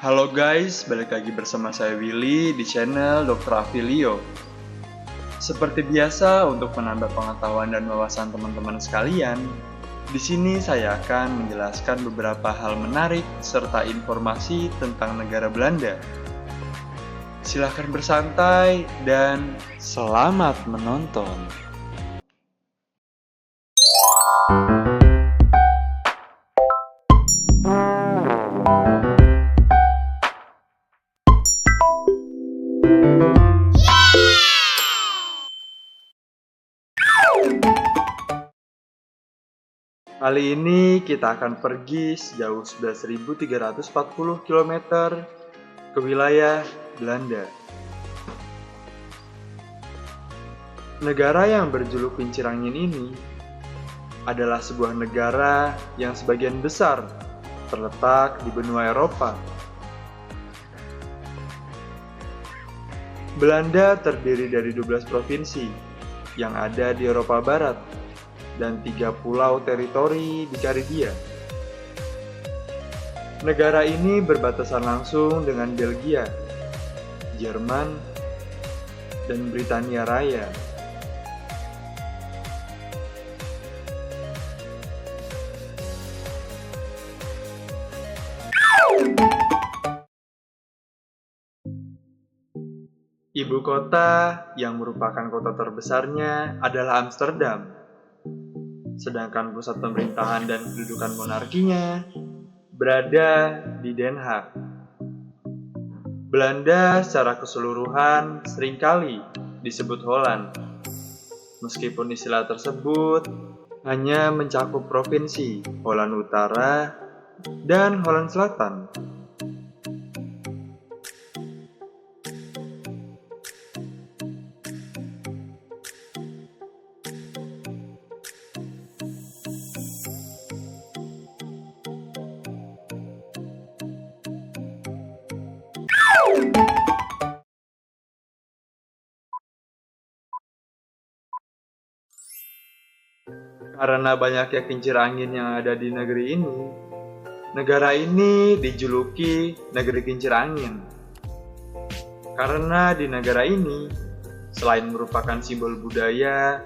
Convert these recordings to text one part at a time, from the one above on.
Halo guys, balik lagi bersama saya Willy di channel Dr. Avilio. Seperti biasa, untuk menambah pengetahuan dan wawasan teman-teman sekalian, di sini saya akan menjelaskan beberapa hal menarik serta informasi tentang negara Belanda. Silahkan bersantai dan selamat menonton. Kali ini kita akan pergi sejauh 11.340 km ke wilayah Belanda. Negara yang berjuluk Kincir Angin ini adalah sebuah negara yang sebagian besar terletak di benua Eropa. Belanda terdiri dari 12 provinsi yang ada di Eropa Barat dan 3 pulau teritori di Karibia. Negara ini berbatasan langsung dengan Belgia, Jerman, dan Britania Raya. Ibu kota yang merupakan kota terbesarnya adalah Amsterdam. Sedangkan pusat pemerintahan dan kedudukan monarkinya berada di Den Haag. Belanda secara keseluruhan seringkali disebut Holland, meskipun istilah tersebut hanya mencakup provinsi Holland Utara dan Holland Selatan. Karena banyaknya kincir angin yang ada di negeri ini, negara ini dijuluki Negeri Kincir Angin. Karena di negara ini, selain merupakan simbol budaya,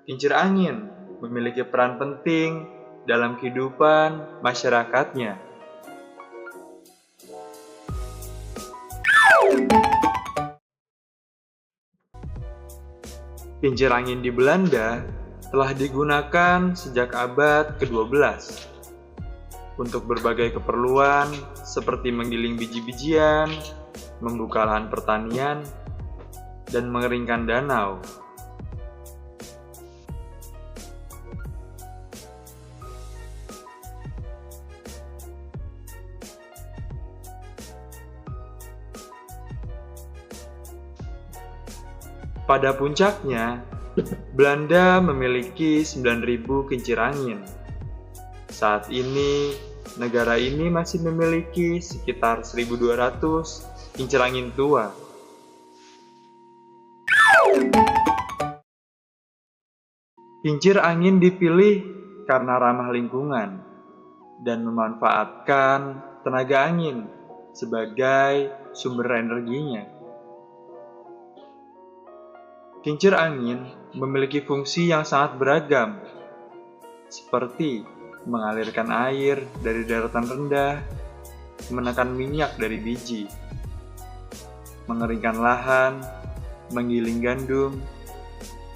kincir angin memiliki peran penting dalam kehidupan masyarakatnya. Kincir angin di Belanda telah digunakan sejak abad ke-12 untuk berbagai keperluan seperti menggiling biji-bijian, membuka lahan pertanian, dan mengeringkan danau. Pada puncaknya, Belanda memiliki 9.000 kincir angin. Saat ini, negara ini masih memiliki sekitar 1.200 kincir angin tua. Kincir angin dipilih karena ramah lingkungan dan memanfaatkan tenaga angin sebagai sumber energinya. Kincir angin memiliki fungsi yang sangat beragam, seperti mengalirkan air dari daratan rendah, menekan minyak dari biji, mengeringkan lahan, menggiling gandum,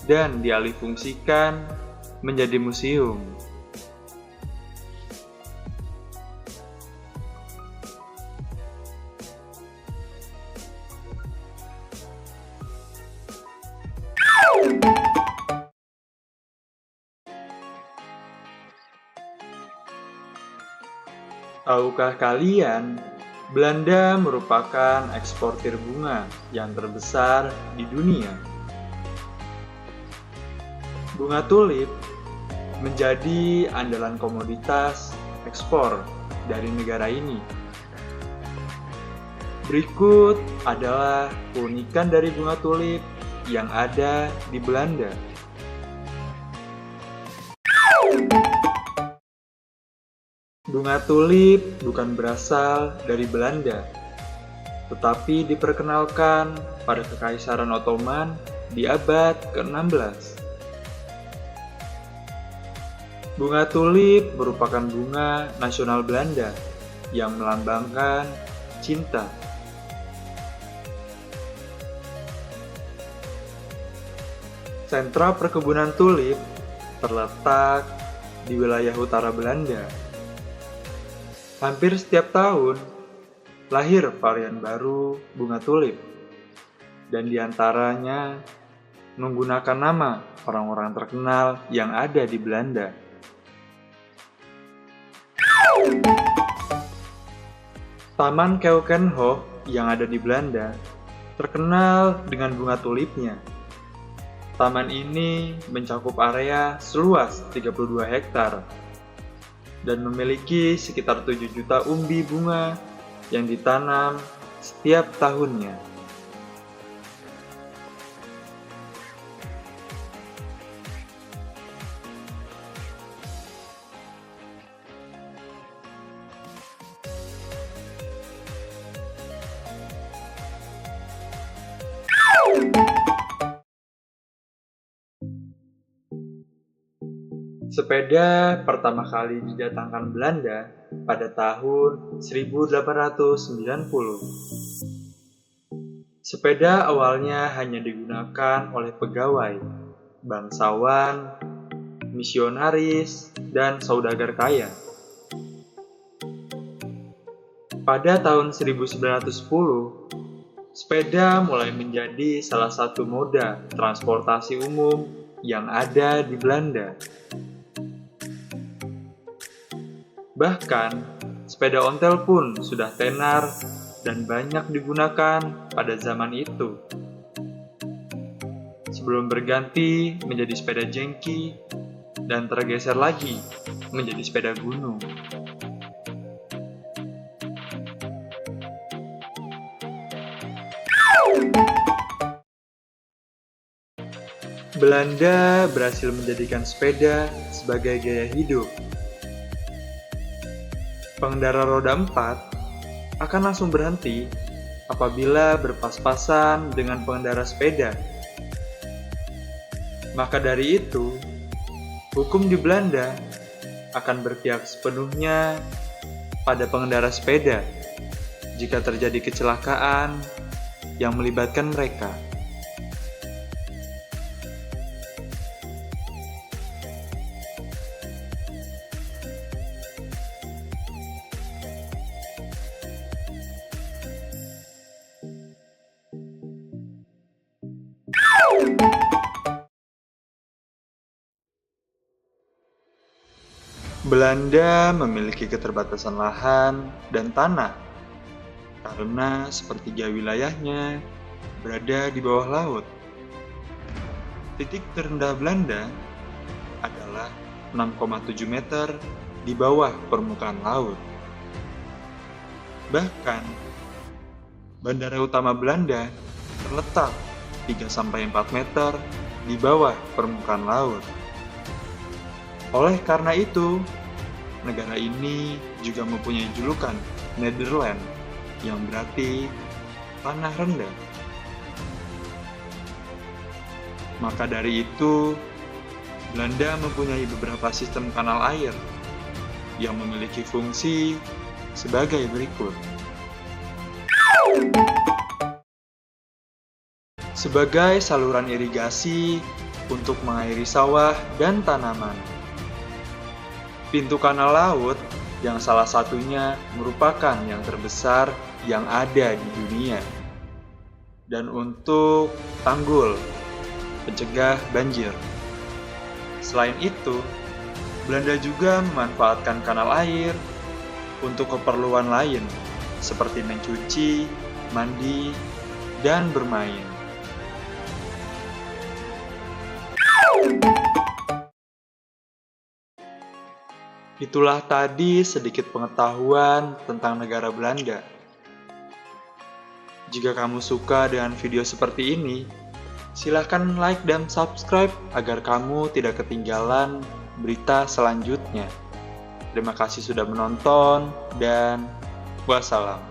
dan dialihfungsikan menjadi museum. Tahukah kalian, Belanda merupakan eksportir bunga yang terbesar di dunia. Bunga tulip menjadi andalan komoditas ekspor dari negara ini. Berikut adalah keunikan dari bunga tulip yang ada di Belanda. Bunga tulip bukan berasal dari Belanda, tetapi diperkenalkan pada Kekaisaran Ottoman di abad ke-16. Bunga tulip merupakan bunga nasional Belanda yang melambangkan cinta. Sentra perkebunan tulip terletak di wilayah utara Belanda. Hampir setiap tahun, lahir varian baru bunga tulip, dan diantaranya menggunakan nama orang-orang terkenal yang ada di Belanda. Taman Keukenhof yang ada di Belanda terkenal dengan bunga tulipnya. Taman ini mencakup area seluas 32 hektar dan memiliki sekitar 7 juta umbi bunga yang ditanam setiap tahunnya. Sepeda pertama kali didatangkan Belanda pada tahun 1890. Sepeda awalnya hanya digunakan oleh pegawai, bangsawan, misionaris, dan saudagar kaya. Pada tahun 1910, sepeda mulai menjadi salah satu moda transportasi umum yang ada di Belanda. Bahkan, sepeda ontel pun sudah tenar dan banyak digunakan pada zaman itu. Sebelum berganti menjadi sepeda jengki dan tergeser lagi menjadi sepeda gunung. Belanda berhasil menjadikan sepeda sebagai gaya hidup. Pengendara roda 4 akan langsung berhenti apabila berpas-pasan dengan pengendara sepeda. Maka dari itu, hukum di Belanda akan berpihak sepenuhnya pada pengendara sepeda jika terjadi kecelakaan yang melibatkan mereka. Belanda memiliki keterbatasan lahan dan tanah karena sepertiga wilayahnya berada di bawah laut. Titik terendah Belanda adalah 6,7 meter di bawah permukaan laut. Bahkan, bandara utama Belanda terletak 3-4 meter di bawah permukaan laut. Oleh karena itu, negara ini juga mempunyai julukan Nederland yang berarti tanah rendah. Maka dari itu, Belanda mempunyai beberapa sistem kanal air yang memiliki fungsi sebagai berikut. Sebagai saluran irigasi untuk mengairi sawah dan tanaman. Pintu kanal laut yang salah satunya merupakan yang terbesar yang ada di dunia. Dan untuk tanggul, pencegah banjir. Selain itu, Belanda juga memanfaatkan kanal air untuk keperluan lain, seperti mencuci, mandi, dan bermain. Itulah tadi sedikit pengetahuan tentang negara Belanda. Jika kamu suka dengan video seperti ini, silahkan like dan subscribe agar kamu tidak ketinggalan berita selanjutnya. Terima kasih sudah menonton dan wassalam.